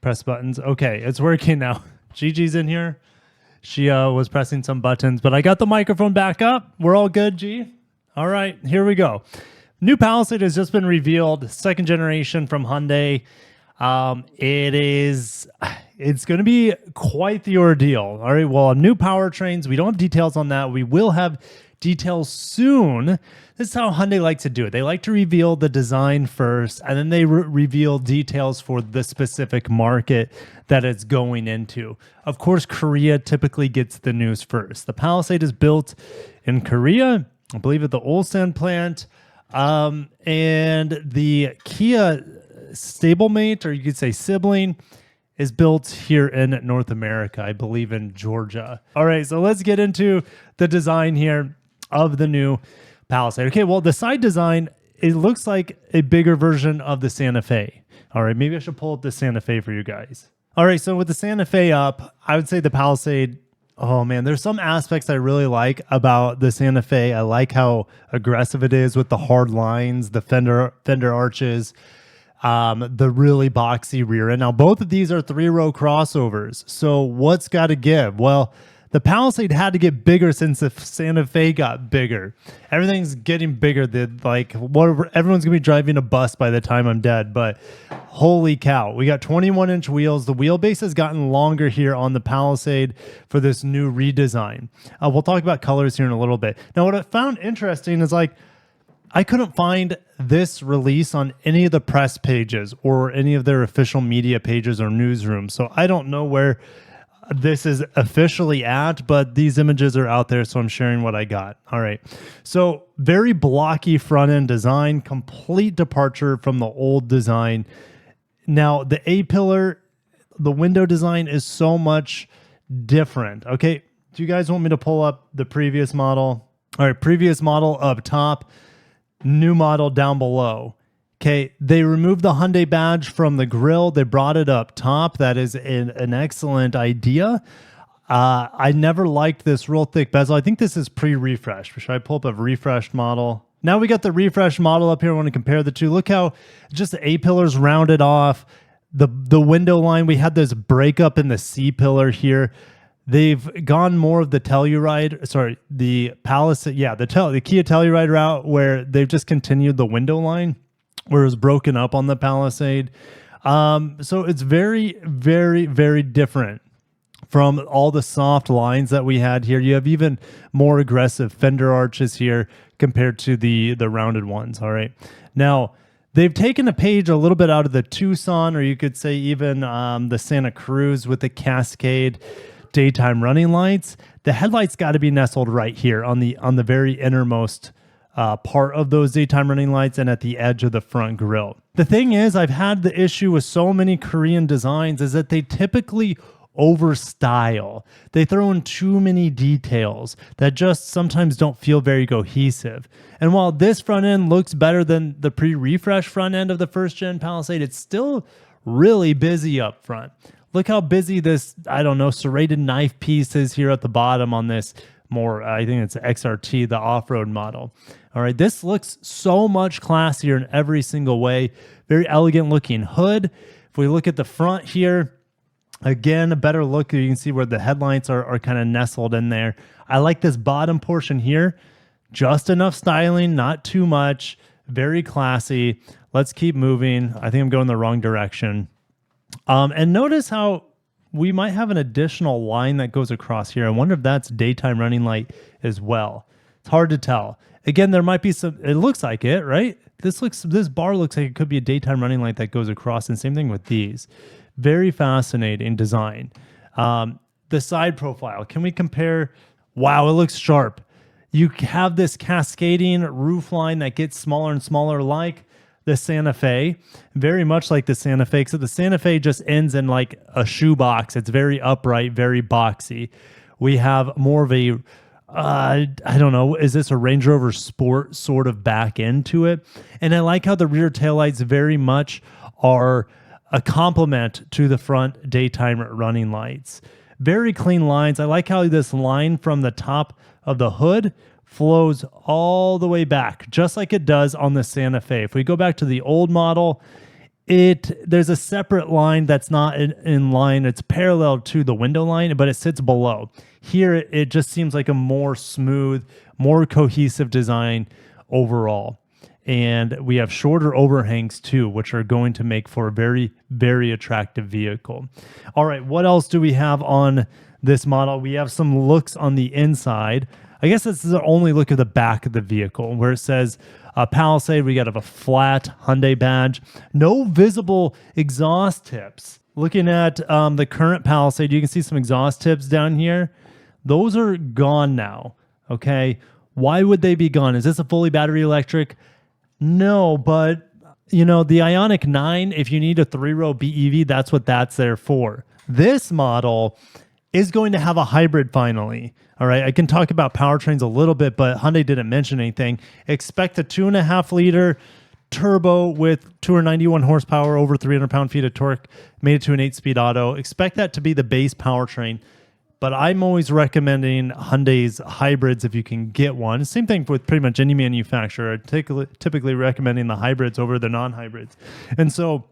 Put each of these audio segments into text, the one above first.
Press buttons. Okay, it's working now. Gigi's in here. She was pressing some buttons, but I got the microphone back up. We're all good, G. All right, here we go. New Palisade has just been revealed, second generation from Hyundai. It's going to be quite the ordeal. All right, well, new powertrains, we don't have details on that. We will have details soon. This is how Hyundai likes to do it. They like to reveal the design first, and then they reveal details for the specific market that it's going into. Of course, Korea typically gets the news first. The Palisade is built in Korea, I believe at the Ulsan plant, and the Kia stablemate, or you could say sibling, is built here in North America, I believe in Georgia. All right, so let's get into the design here of the new Palisade. Okay, well, the side design, it looks like a bigger version of the Santa Fe. All right, maybe I should pull up the Santa Fe for you guys. All right, so with the Santa Fe up, I would say the Palisade, oh man, there's some aspects I really like about the Santa Fe. I like how aggressive it is with the hard lines, the fender arches, the really boxy rear end. Now, both of these are 3-row crossovers. So what's got to give? Well, the Palisade had to get bigger since the Santa Fe got bigger. Everything's getting bigger. Everyone's going to be driving a bus by the time I'm dead. But holy cow, we got 21-inch wheels. The wheelbase has gotten longer here on the Palisade for this new redesign. We'll talk about colors here in a little bit. Now, what I found interesting is I couldn't find this release on any of the press pages or any of their official media pages or newsrooms. So I don't know where this is officially at, but these images are out there, so I'm sharing what I got. All right. So very blocky front end design, complete departure from the old design. Now the A-pillar, the window design is so much different. Okay. Do you guys want me to pull up the previous model? All right. Previous model up top, new model down below. Okay, they removed the Hyundai badge from the grille. They brought it up top. That is an excellent idea. I never liked this real thick bezel. I think this is pre-refresh. Should I pull up a refreshed model? Now we got the refreshed model up here. I want to compare the two. Look how just the A-pillars rounded off. The window line, we had this breakup in the C-pillar here. They've gone more of the Telluride, the Palisade, the Kia Telluride route, where they've just continued the window line, where it was broken up on the Palisade. So it's very, very, very different from all the soft lines that we had here. You have even more aggressive fender arches here compared to the rounded ones, all right? Now, they've taken a page a little bit out of the Tucson, or you could say even the Santa Cruz with the Cascade daytime running lights. The headlights got to be nestled right here on the very innermost part of those daytime running lights and at the edge of the front grille. The thing is, I've had the issue with so many Korean designs is that they typically overstyle. They throw in too many details that just sometimes don't feel very cohesive. And while this front end looks better than the pre-refresh front end of the first gen Palisade, it's still really busy up front. Look how busy this, serrated knife piece is here at the bottom on this I think it's XRT, the off-road model. All right, this looks so much classier in every single way. Very elegant looking hood. If we look at the front here, again, a better look. You can see where the headlights are kind of nestled in there. I like this bottom portion here. Just enough styling, not too much. Very classy. Let's keep moving. I think I'm going the wrong direction. And notice how we might have an additional line that goes across here. I wonder if that's daytime running light as well. It's hard to tell. Again, there might be some, it looks like it, right? This bar looks like it could be a daytime running light that goes across, and same thing with these. Very fascinating design. The side profile, can we compare? Wow, it looks sharp. You have this cascading roof line that gets smaller and smaller, like the Santa Fe, very much like the Santa Fe. So the Santa Fe just ends in like a shoebox. It's very upright, very boxy. We have more of a, is this a Range Rover Sport sort of back into it? And I like how the rear taillights very much are a complement to the front daytime running lights. Very clean lines. I like how this line from the top of the hood flows all the way back, just like it does on the Santa Fe. If we go back to the old model, there's a separate line that's not in line. It's parallel to the window line, but it sits below. Here, it just seems like a more smooth, more cohesive design overall. And we have shorter overhangs too, which are going to make for a very, very attractive vehicle. All right, what else do we have on this model? We have some looks on the inside. I guess this is the only look of the back of the vehicle where it says Palisade. We got a flat Hyundai badge. No visible exhaust tips. Looking at the current Palisade, you can see some exhaust tips down here. Those are gone now, okay? Why would they be gone? Is this a fully battery electric? No, but you know, the Ioniq 9, if you need a 3-row BEV, that's what that's there for. This model is going to have a hybrid finally. All right, I can talk about powertrains a little bit, but Hyundai didn't mention anything. Expect a 2.5-liter turbo with 291 horsepower, over 300 pound-feet of torque, made it to an 8-speed auto. Expect that to be the base powertrain. But I'm always recommending Hyundai's hybrids if you can get one. Same thing with pretty much any manufacturer. Typically recommending the hybrids over the non-hybrids. And so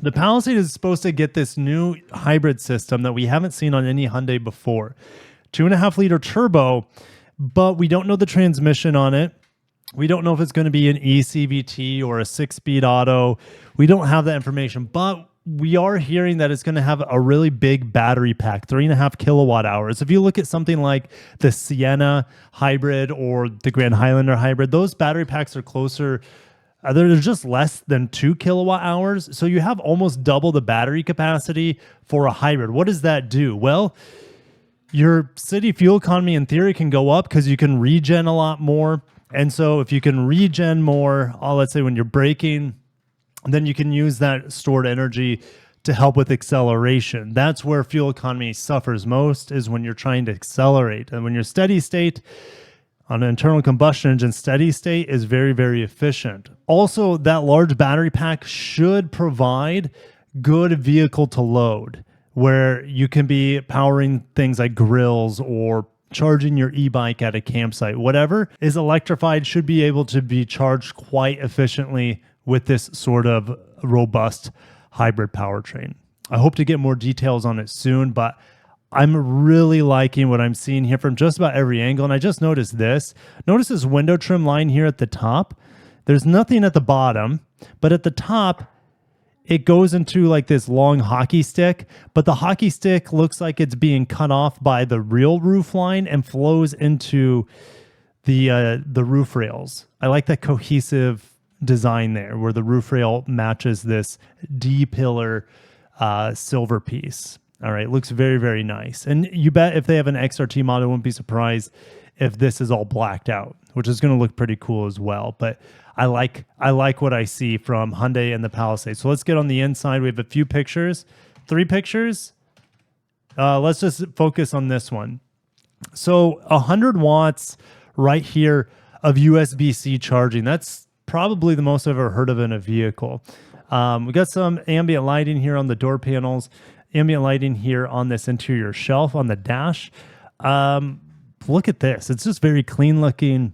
the Palisade is supposed to get this new hybrid system that we haven't seen on any Hyundai before. 2.5-liter turbo, but we don't know the transmission on it. We don't know if it's going to be an eCVT or a 6-speed auto. We don't have that information, but we are hearing that it's going to have a really big battery pack, 3.5 kilowatt hours. If you look at something like the Sienna hybrid or the Grand Highlander hybrid, those battery packs are closer. They're just less than 2 kilowatt hours. So you have almost double the battery capacity for a hybrid. What does that do? Well, your city fuel economy in theory can go up because you can regen a lot more. And so if you can regen more, let's say when you're braking, then you can use that stored energy to help with acceleration. That's where fuel economy suffers most, is when you're trying to accelerate. And when you're steady state, on an internal combustion engine, steady state is very, very efficient. Also, that large battery pack should provide good vehicle to load, where you can be powering things like grills or charging your e-bike at a campsite. Whatever is electrified should be able to be charged quite efficiently with this sort of robust hybrid powertrain. I hope to get more details on it soon, but I'm really liking what I'm seeing here from just about every angle. And I just noticed this. Notice this window trim line here at the top. There's nothing at the bottom, but at the top, it goes into like this long hockey stick, but the hockey stick looks like it's being cut off by the real roof line and flows into the roof rails. I like that cohesive design there where the roof rail matches this D-pillar silver piece. All right, looks very, very nice. And you bet if they have an XRT model, I wouldn't be surprised if this is all blacked out, which is going to look pretty cool as well. But I like what I see from Hyundai and the Palisade. So let's get on the inside. We have a few pictures, 3 pictures. Let's just focus on this one. So 100 watts right here of USB-C charging. That's probably the most I've ever heard of in a vehicle. We got some ambient lighting here on the door panels, ambient lighting here on this interior shelf on the dash. Look at this. It's just very clean looking.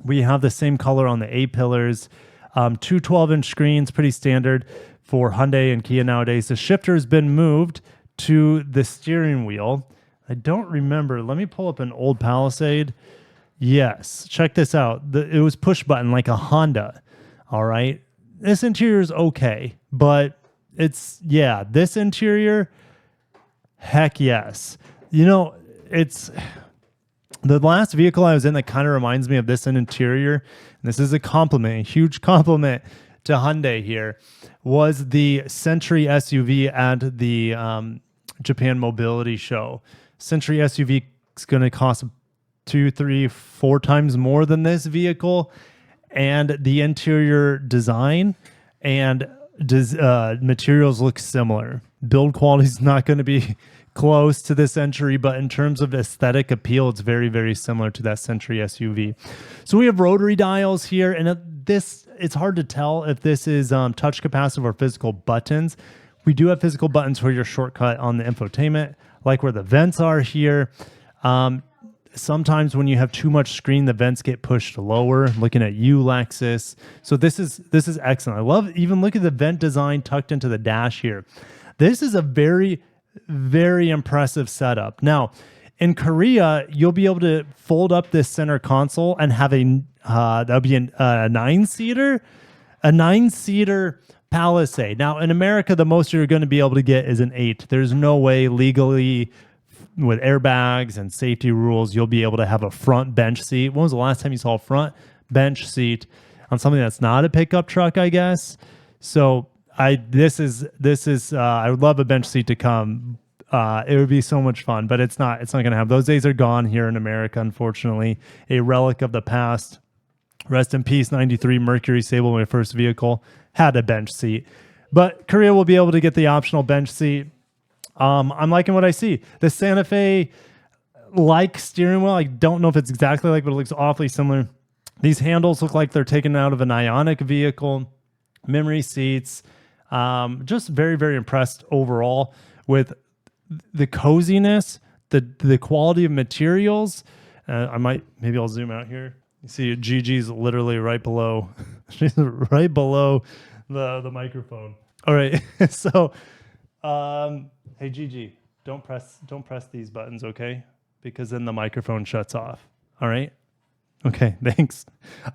We have the same color on the A-pillars. 2 12-inch screens, pretty standard for Hyundai and Kia nowadays. The shifter has been moved to the steering wheel. I don't remember. Let me pull up an old Palisade. Yes, check this out. It was push button like a Honda. All right. This interior is okay, but this interior, heck yes. You know, it's the last vehicle I was in that kind of reminds me of this interior. And this is a compliment, a huge compliment to Hyundai here, was the Century SUV at the Japan Mobility Show. Century SUV is going to cost 2, 3, 4 times more than this vehicle, and the interior design and materials look similar. Build quality is not going to be close to the Century, but in terms of aesthetic appeal, it's very, very similar to that Century SUV. So we have rotary dials here, and it's hard to tell if this is touch capacitive or physical buttons. We do have physical buttons for your shortcut on the infotainment, like where the vents are here. sometimes when you have too much screen, the vents get pushed lower. Looking at you, Lexus. So this is excellent. I love, even look at the vent design tucked into the dash here. This is a very, very impressive setup. Now, in Korea, you'll be able to fold up this center console and have a that would be a 9-seater Palisade. Now, in America, the most you're going to be able to get is an 8. There's no way legally, with airbags and safety rules, you'll be able to have a front bench seat. When was the last time you saw a front bench seat on something that's not a pickup truck, I guess? So I would love a bench seat to come. It would be so much fun, but it's not going to have. Those days are gone here in America, unfortunately. A relic of the past. Rest in peace, 93 Mercury Sable, my first vehicle, had a bench seat. But Korea will be able to get the optional bench seat. I'm liking what I see. The Santa Fe like steering wheel. I don't know if it's exactly like, but it looks awfully similar. These handles look like they're taken out of an Ioniq vehicle. Memory seats. Just very, very impressed overall with the coziness, the quality of materials. Maybe I'll zoom out here. You see Gigi's literally right below. She's right below the microphone. All right. So, hey Gigi, don't press these buttons, okay? Because then the microphone shuts off. All right. Okay. Thanks.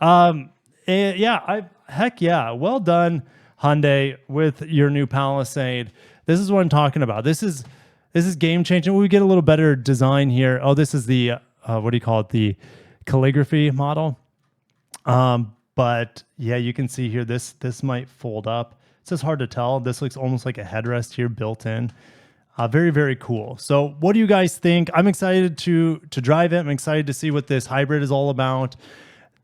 Heck yeah. Well done, Hyundai, with your new Palisade. This is what I'm talking about. This is game changing. We get a little better design here. Oh, this is the what do you call it? The calligraphy model. But yeah, you can see here, this might fold up. It's just hard to tell. This looks almost like a headrest here built in. Very, very cool. So what do you guys think? I'm excited to drive it. I'm excited to see what this hybrid is all about.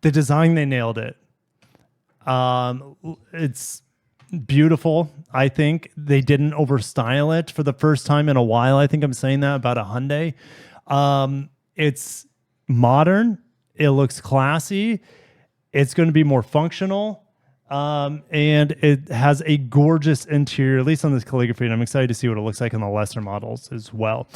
The design, they nailed it. It's beautiful. I think they didn't overstyle it for the first time in a while. I think I'm saying that about a Hyundai. It's modern. It looks classy. It's going to be more functional. And it has a gorgeous interior, at least on this calligraphy, and I'm excited to see what it looks like in the lesser models as well.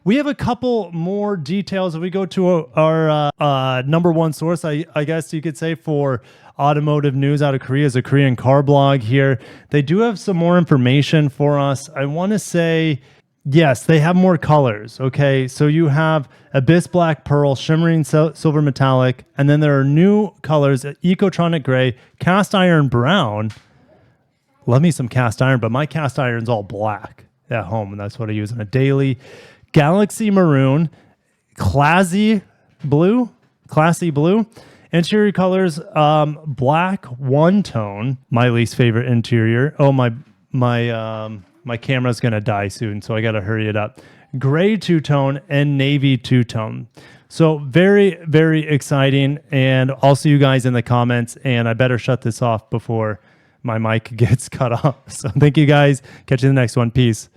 We have a couple more details. If we go to our number one source, I guess you could say, for automotive news out of Korea, is a Korean car blog here. They do have some more information for us. I want to say, yes, they have more colors. Okay, so you have Abyss Black Pearl, Shimmering Silver Metallic, and then there are new colors: Ecotronic Gray, Cast Iron Brown. Love me some cast iron, but my cast iron's all black at home, and that's what I use on a daily. Galaxy Maroon, Classy Blue. Interior colors: black, one tone. My least favorite interior. Oh, my camera's going to die soon, so I got to hurry it up. Gray two-tone and navy two-tone. So very, very exciting. And I'll see you guys in the comments. And I better shut this off before my mic gets cut off. So thank you guys. Catch you in the next one. Peace.